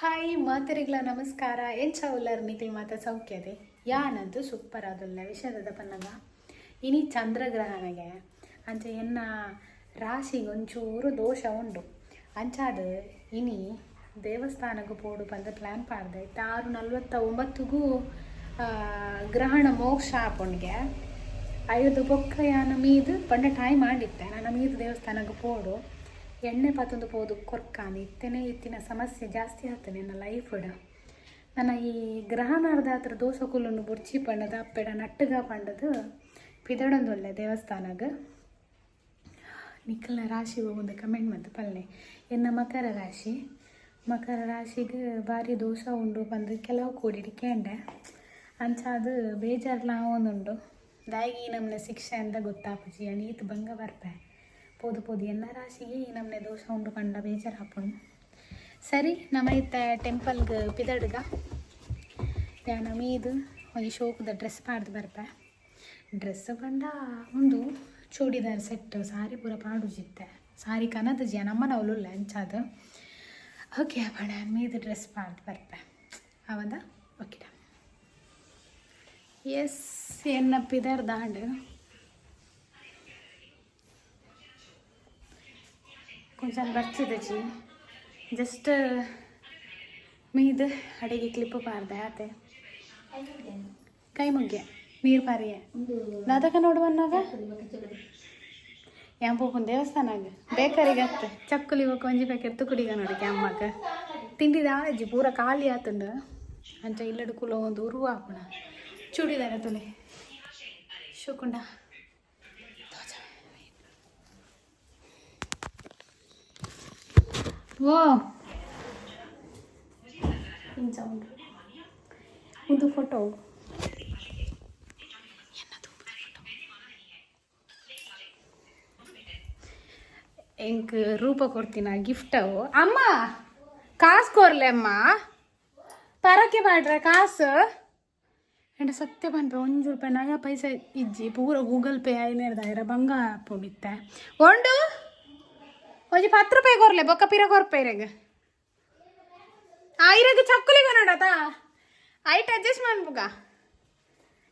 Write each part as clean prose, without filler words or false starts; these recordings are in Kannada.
ಹಾಯ್ ಮಾತರಿಗಳ ನಮಸ್ಕಾರ ಎಂಚ ಉಲ್ಲರ್ ನಿಖಿಲ್ ಮಾತ ಸೌಖ್ಯದೆ ಯಾನಂತೂ ಸೂಪರ್ ಆದಲ್ಲ ವಿಷಯದ ಪನ್ನಗ ಇನಿ ಚಂದ್ರಗ್ರಹಣಗೆ ಅಂಚ ಎನ್ನ ರಾಶಿಗೆ ಒಂಚೂರು ದೋಷ ಉಂಡು ಅಂಚಾದ ಇನಿ ದೇವಸ್ಥಾನಕ್ಕೆ ಪೋಡು ಬಂದ ಪ್ಲ್ಯಾನ್ ಪಾಡ್ದೆ 6:49ಗೂ ಗ್ರಹಣ ಮೋಕ್ಷ ಆಪುಣ್ಗೆ ಐದು ಬೊಕ್ಕ ಯಾನ ಮೀದು ಪಂಡ ಟೈಮ್ ಮಾಡಿತ್ತೆ ನಾನು ಮೀದು ದೇವಸ್ಥಾನಕ್ಕೆ ಪೋಡು ಎಣ್ಣೆ ಪತ್ತೊಂದು ಪೋದು ಕೊರ್ಕಾನಿ ಇತ್ತೇನೆ ಇತ್ತಿನ ಸಮಸ್ಯೆ ಜಾಸ್ತಿ ಆಗ್ತಾನೆ ನನ್ನ ಲೈಫ್ಡ್ ನನ್ನ ಈ ಗ್ರಹಣದ ಹತ್ರ ದೋಸೆ ಕುಲ್ಲನ್ನು ಬುರ್ಚಿ ಪಂಡದ ಅಪ್ಪೆಡ ನಟ್ಟಗ ಪಂಡದು ಪಿದಡೊಂದೊಳ್ಳೆ ದೇವಸ್ಥಾನಗ ನಿಖಲ್ನ ರಾಶಿ ಒಂದು ಕಮೆಂಟ್ ಮತ್ತು ಪಲ್ಲೆ ಎನ್ನ ಮಕರ ರಾಶಿಗೆ ಭಾರಿ ದೋಷ ಉಂಡು ಬಂದು ಕೆಲವು ಕೂಡಿ ಕೇಂಡೆ ಅಂಚಾದು ಬೇಜಾರ್ಲ ಒಂದುಂಡು ದಾಯಿಗೆ ನಮ್ಮನೆ ಶಿಕ್ಷೆ ಅಂತ ಗೊತ್ತಾಪುಜಿ ಅಣೀತು ಭಂಗ ಬರ್ಪೆ ಪೋದು ಎಲ್ಲ ರಾಶಿಗೆ ಈ ನಮ್ಮನೆ ದೋಷ ಉಂಡು ಕಂಡ ಬೇಜಾರು ಹಾಕೊಂಡು ಸರಿ ನಮ್ಮ ಇತ್ತ ಟೆಂಪಲ್ಗೆ ಪಿದಡ್ಗ ಯಾನ ಮೀದು ಒಂದು ಶೋಕದ ಡ್ರೆಸ್ ಪಾಡ್ದು ಬರ್ಪೆ ಡ್ರೆಸ್ ಬಂಡ ಒಂದು ಚೂಡಿದಾರ್ ಸೆಟ್ ಸಾರಿ ಪೂರ ಪಾಡುಜಿತ್ತೆ ಸಾರಿ ಕನದ ಜಿ ನಮ್ಮನ ಅವಳುಲ್ಲ ಅಂಚಾದ ಓಕೆ ಬಣ ಮೀದು ಡ್ರೆಸ್ ಪಾಡ್ದು ಬರ್ಪೆ ಅವದ ಓಕೆ ಎಸ್ ಎನ್ನ ಪಿದರ್ ದಾಂಡು ಕೊಂಚ ಬರ್ತಿದ್ದೆ ಜಿ ಜಸ್ಟ್ ಮೀದು ಅಡಿಗೆ ಕ್ಲಿಪ್ಪು ಪಾರ್ದೆ ಆತೆ ಕೈ ಮುಗ್ಗೆ ನೀರು ಪಾರಿಯೆ ದಾದಕ ನೋಡುವನ್ನಾಗ ಯಾಂಪೋಪನ್ ದೇವಸ್ಥಾನಾಗ ಬೇಕರಿಗೆ ಅತ್ತೆ ಚಕ್ಕುಲಿ ಹೋಗಿ ಒಂಜಿ ಪ್ಯಾಕೆಟ್ ತುಕುಡಿಗ ನೋಡಿ ಅಮ್ಮಗ ತಿಂಡಿದ ಆಳಜ್ಜಿ ಪೂರ ಖಾಲಿ ಆತುಂಡು ಅಂಚ ಇಲ್ಲಡು ಕುಲ ಒಂದು ಉರು ಹಾಕೋಣ ಚೂಡಿದಾರ ತುಲೆ ಶುಕುಂಡ ಓ ಇಂಚ ಉಂಡು ಒಂದು ಫೋಟೋ ಎಂಕ್ ರೂಪ ಕೊಡ್ತೀನ ಗಿಫ್ಟ್ ಅಮ್ಮ ಕಾಸು ಕೊರ್ಲೆ ಅಮ್ಮ ತರಕ್ಕೆ ಮಾಡ್ರೆ ಕಾಸು ಎಂಡ ಸತ್ಯ ಬಂದ್ರೆ ₹1 ನಯ ಪೈಸೆ ಇಜ್ಜಿ ಪೂರ ಗೂಗಲ್ ಪೇ ಐನೇರ್ದಾಯಿರ ಬಂಗ ಪೋಡಿತ್ತೆ ಒಂದು ಒಂಜಿ ₹10 ಕೊರ್ಲೆ ಬೊಕ್ಕ ಪಿರ ಕೊರ್ಪೇರೆಗೆ ಇರಗೆ ಚಕ್ಕುಲಿಗ ನೋಡತಾ ಐಟ್ ಅಡ್ಜಸ್ಟ್ ಮಾಡ್ಬೇಕ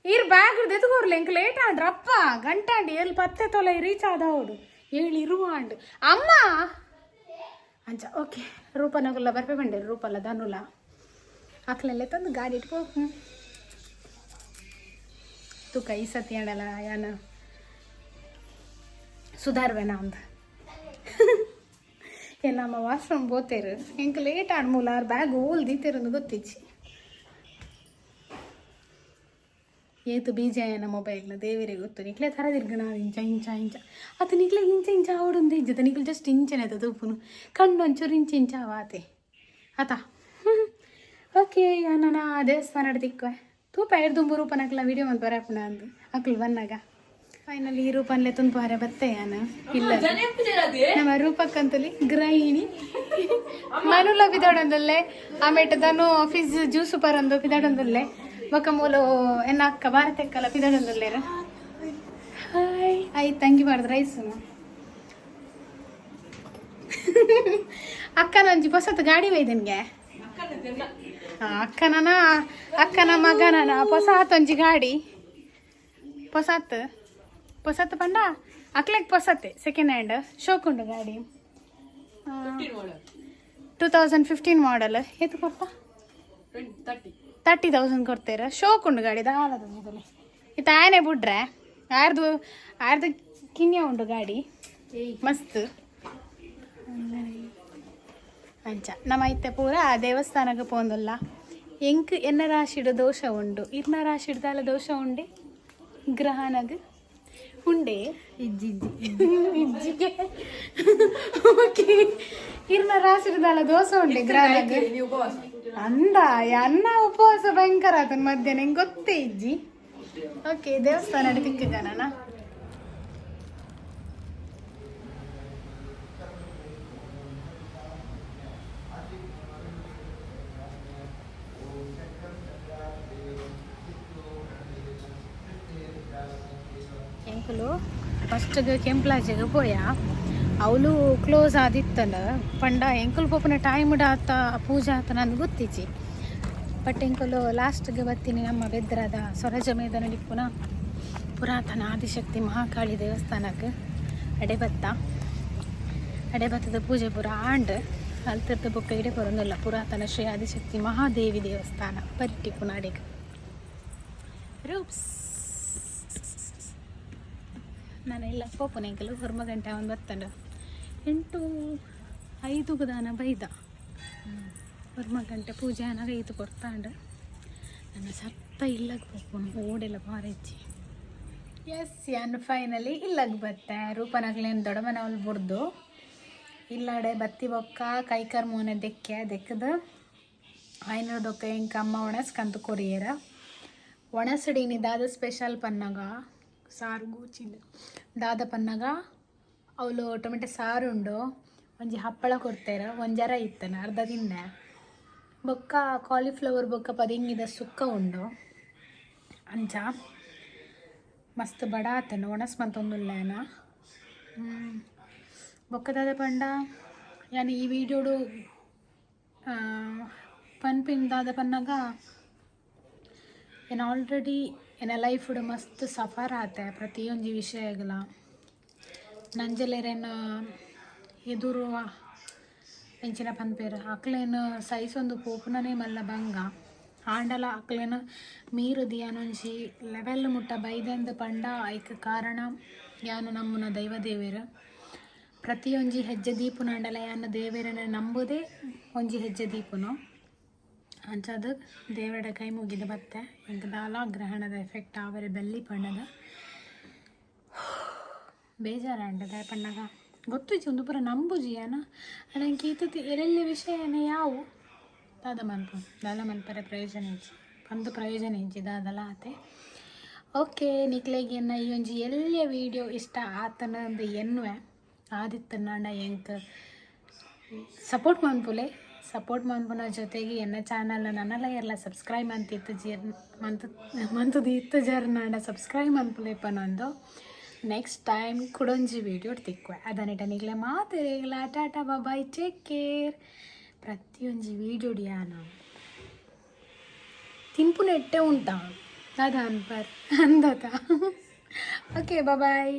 ಇರ್ ಬ್ಯಾಗ್ ಎದ್ದು ಕೊರ್ಲೆ ಎಂಕ್ ಲೇಟ್ ಆಡ್ರ ಅಪ್ಪ ಗಂಟಾಂಡಿ ಎಲ್ಲಿ 10 ತೊಲೆ ರೀಚ್ ಆದ ಅವಡು 7 ಇರುವ ಆಂಡು ಅಮ್ಮ ಅಂಚ ಓಕೆ ರೂಪನಗುಲ್ಲ ಬರ್ಪೆ ಬಂಡೆ ರೂಪಲ್ಲ ಧನುಲ ಅಕ್ಲೆಲ್ಲೇ ತಂದು ಗಾಡಿ ಇಟ್ಕೋ ತೂಕ ಈ ಸತಿ ಆಡಲ್ಲ ಯಾನ ಸುಧಾರ್ವೇನ ಅಂದ ನಮ್ಮ ವಾಶ್ರೂಮ್ ಬೋತೇರು ಎಂಕ್ ಲೇಟ್ ಆಡ್ ಮೂಲಾರ್ ಬ್ಯಾಗ್ ಓಲ್ ದೀತೇರಂದು ಗೊತ್ತಿಚ್ಚಿ ಏತು ಬೀಜನ ಮೊಬೈಲ್ನ ದೇವರಿಗೆ ಗೊತ್ತು ನಿಕ್ಲೆ ತರದಿರ್ಗಣ ಇಂಚ ಅದು ನಿಕ್ಲೆ ಇಂಚ ಆವಡೊಂದು ಇಜ್ಜದ ನಿಕ್ಲೆ ಜಸ್ಟ್ ಇಂಚನೆ ಅದು ತೂಪುನು ಕಣ್ಣು ಒಂಚೂರು ಇಂಚ ಆವಾತೆ ಆತ ಓಕೆ ನನ್ನ ದೇವಸ್ಥಾನ ತಿಕ್ವೆ ತೂಪ ತುಂಬ ರೂಪನಕ್ಲ ವಿಡಿಯೋ ಒಂದು ಬರಪ್ಪಣ ಅಂದು ಅಕ್ಲು ಬಂದಾಗ ಫೈನಲಿ ಈ ರೂಪನ್ಲೆ ತುಂಪಾರೆ ಬತ್ತೆ ಯಾನ ಇಲ್ಲ ನಮ್ಮ ರೂಪಕ್ಕಂತಲಿ ಗೃಹಿಣಿ ಮನುಲ ಬಿದೋಡೊಂದಲ್ಲೇ ಆಮೇಲೆ ದನು ಆಫೀಸ್ ಜ್ಯೂಸು ಪರಂದು ಪಿದಾಡೊಂದಲ್ಲೇ ಬೊಕ್ಕ ಮೂಲು ಎನ್ನ ಅಕ್ಕ ಭಾರತಕ್ಕಲ್ಲ ಪಿದಾಡೊಂದಲ್ಲೇರ ಹಾಯ್ ಆಯ್ತು ತಂಗಿ ಮಾಡಿದ ರೈಸು ಅಕ್ಕನ ಒಂಜಿ ಹೊಸತು ಗಾಡಿ ಒಯ್ದನ್ಗೆ ಅಕ್ಕನ ಮಗನ ಹೊಸಾತ್ ಒಂಜಿ ಗಾಡಿ ಹೊಸತ್ತು ಪಂಡ ಅಕ್ಲೆಗ್ ಹೊಸತ್ತೆ ಸೆಕೆಂಡ್ ಹ್ಯಾಂಡ್ ಶೋಕುಂಡು ಗಾಡಿ 2015 ಮಾಡಲ್ ಎತ್ತು ಕೊಡ್ತಾ 30,000 ಕೊಡ್ತೀರ ಶೋಕುಂಡು ಗಾಡಿ ದಾಲದ ಮೊದಲು ಇತ್ತು ಆನೆ ಬಿಡ್ರೆ ಆರ್ದು ಕಿನ್ಯ ಉಂಡು ಗಾಡಿ ಮಸ್ತ್ ಅಂಚ ನಮ್ಮ ಐತೆ ಪೂರ ದೇವಸ್ಥಾನಕ್ಕೆ ಪೋಂದಲ್ಲ ಎಂಕ್ ಎನ್ನ ರಾಶಿಡು ದೋಷ ಉಂಡು ಇರ್ನ ರಾಶಿಡ್ದಾಲ ದೋಷ ಉಂಡೆ ಗ್ರಹಣಗ್ ಉಂಡೆ ಇಜ್ಜಿಗೆ ಓಕೆ ಇರ್ನ ರಾಶಿಡ್ದಾಲ ದೋಷ ಉಂಡೆ ಗ್ರಹಣಗ್ ಅಂದ ಅನ್ನ ಉಪವಾಸ ಭಯಂಕರ ಆತನ ಮಧ್ಯಾಹ್ನ ಹೆಂಗೆ ಗೊತ್ತೇ ಇಜ್ಜಿ ಓಕೆ ದೇವಸ್ಥಾನ ತಿಕ್ಕಗಣ ಎಂಕುಲು ಫಸ್ಟ್ಗೆ ಕೆಂಪ್ಲಾಜಿಗೆ ಪೋಯ ಅವಳು ಕ್ಲೋಸ್ ಆದಿತ್ತಲ್ಲ ಪಂಡ ಎಂಕಲ್ ಪೋಪನ ಟೈಮ್ ಆತ ಪೂಜೆ ಆತ ನಂದು ಗೊತ್ತಿಚ್ಚಿ ಬಟ್ ಎಂಕಲು ಲಾಸ್ಟ್ಗೆ ಬರ್ತೀನಿ ನಮ್ಮ ಬೆದ್ರದ ಸ್ವರಜಮೇದ ನಡಿಪುನ ಪುರಾತನ ಆದಿಶಕ್ತಿ ಮಹಾಕಾಳಿ ದೇವಸ್ಥಾನಕ್ಕೆ ಅಡೆಬತ್ತದ ಪೂಜೆ ಪುರ ಆಂಡ್ ಅಲ್ತಿರ್ದ ಬೊಕ್ಕ ಇಡೆ ಬರೋದಿಲ್ಲ ಪುರಾತನ ಶ್ರೀ ಆದಿಶಕ್ತಿ ಮಹಾದೇವಿ ದೇವಸ್ಥಾನ ಪರಿಟಿ ಪುನಾಡಿಗೆ ರೂಪ್ಸ್ ನಾನೆಲ್ಲ ಪೋಪನ ಎಂಕಲು ಹೊರ್ಮ ಗಂಟೆ ಒಂದು ಬತ್ತಂಡು 8:05 ದಾನ ಬೈದ ಹೊರ್ಮ ಗಂಟೆ ಪೂಜೆ ಅನ್ನಾಗ 5 ಕೊಡ್ತಾಂಡು ನನ್ನ ಸತ್ತ ಇಲ್ಲಗೆ ಪೋಪನು ಓಡೆಲ್ಲ ಬಾರಿಚ್ಚಿ ಎಸ್ ಯಾನು ಫೈನಲಿ ಇಲ್ಲಗೆ ಬತ್ತೆ ರೂಪನಾಗ್ಲೇನು ದೊಡ್ಡಮನವಲ್ ಬುಡ್ದು ಇಲ್ಲಡೆ ಬತ್ತಿ ಬೊಕ್ಕ ಕೈಕರ್ ಮೋನೆ ದೆಕ್ಕದು ಐನೂರದೊಕ್ಕ ಎಂಕ ಅಮ್ಮ ಒಣಸ್ಕಂತು ಕೊರಿಯರ ಒಣಸಡೀನಿ ದಾದ ಸ್ಪೆಷಲ್ ಪನ್ನಗ ಸಾರು ಗೂಚಿಲ್ಲ ದಾದ ಪನ್ನಗ ಅವಳು ಟೊಮೆಟೊ ಸಾರು ಉಂಡು ಒಂಜಿ ಹಪ್ಪಳ ಕೊಡ್ತಾರ ಒಂಜರ ಇತ್ತನ ಅರ್ಧ ತಿಂದೆ ಬೊಕ್ಕ ಕಾಲಿಫ್ಲವರ್ ಬೊಕ್ಕ ಪದಿಂಗಿದ ಸುಕ್ಕ ಉಂಡು ಅಂಚ ಮಸ್ತ್ ಬಡ ಆತನ ಒಣಸ್ ಮಂತೊಂದುಲ್ಲೇನ ಬೊಕ್ಕದಾದ ಪಂಡ ಯಾನು ಈ ವಿಡಿಯೋಡು ಪನ್ಪಿಂದಾದ ಪನ್ನಗ ಏನು ಆಲ್ರೆಡಿ ಏನ ಲೈಫ್ಡು ಮಸ್ತ್ ಸಫರ್ ಆತೆ ಪ್ರತಿಯೊಂದು ವಿಷಯಗಳ ನಂಜಲೇರೇನು ಎದುರು ಎಂಚಿನ ಪನ್ಪೇರು ಅಕ್ಲೇನು ಸೈಸೊಂದು ಪೋಪುನನೇ ಮಲ್ಲ ಬಂಗ ಆಂಡಲ ಅಕ್ಲೇನು ಮೀರುದು ಯಾನೊಂಜಿ ಲೆವೆಲ್ ಮುಟ್ಟ ಬೈದೆಂದು ಪಂಡ ಐಕ್ ಕಾರಣ ಯಾನು ನಮ್ಮನ ದೈವ ದೇವೇರು ಪ್ರತಿಯೊಂಜಿ ಹೆಜ್ಜೆ ದೀಪುನ ಆಂಡಲ ಯಾನು ದೇವೇರನ್ನ ನಂಬುದೇ ಒಂಜಿ ಹೆಜ್ಜೆ ದೀಪುನು ಅಂಚದು ದೇವರ ಕೈ ಮುಗಿದ ಬತ್ತೆ ಎಂಕ ದಾಲ ಗ್ರಹಣದ ಎಫೆಕ್ಟ್ ಅವರ ಬೆಲ್ಲಿ ಪಣ್ಣದ ಬೇಜಾರಂಡದ ಪಣ್ಣಗ ಗೊತ್ತುಜಿ ಒಂದು ಪುರ ನಂಬುಜಿ ಅನ ನನಗೆ ಈತದ ಎಲ್ಲೆಲ್ಲ ವಿಷಯನ ಯಾವು ದಾದ ಮನ್ಪರೆ ಪ್ರಯೋಜನ ಇಜ್ಜಿ ಪಂದು ಪ್ರಯೋಜನ ಇಜ್ಜಿ ದಾದಲ ಆತೆ ಓಕೆ ನಿಕ್ಲೆಗೆ ಎನ್ನ ಈ ಒಂಜಿ ಎಲ್ಲ ವೀಡಿಯೋ ಇಷ್ಟ ಆತನಂದು ಎನ್ನುವೆ ಆದಿತ್ತನಾಂಡ ಎಂಕ ಸಪೋರ್ಟ್ ಮನ್ಪುನ ಜೊತೆಗೆ ಎನ್ನ ಚಾನಲ್ ನನ್ನಲ್ಲ ಎಲ್ಲ ಸಬ್ಸ್ಕ್ರೈಬ್ ಮಂತದ್ದು ಇತ್ತು ಜರ್ನಾಂಡ ಸಬ್ಸ್ಕ್ರೈಬ್ ಮನ್ಪುಲೆಪ್ಪನೊಂದು ನೆಕ್ಸ್ಟ್ ಟೈಮ್ ಕುಡೊಂಜಿ ವೀಡಿಯೋ ತಿಕ್ಕುವೆ ಅದನ್ನಿಟ ನಿಗ್ಲೆ ಮಾತೆರೆಗ್ಲ ಟಾಟಾ ಬಾಯ್ ಟೇಕ್ ಕೇರ್ ಪ್ರತಿಯೊಂಜಿ ವೀಡಿಯೋ ಡಿಯಾನ ತಿನ್ಪು ನೆಟ್ಟೆ ಉಂಟಾ ಅದ ಅನ್ಪರ್ ಅಂದತ ಓಕೆ ಬಾಯ್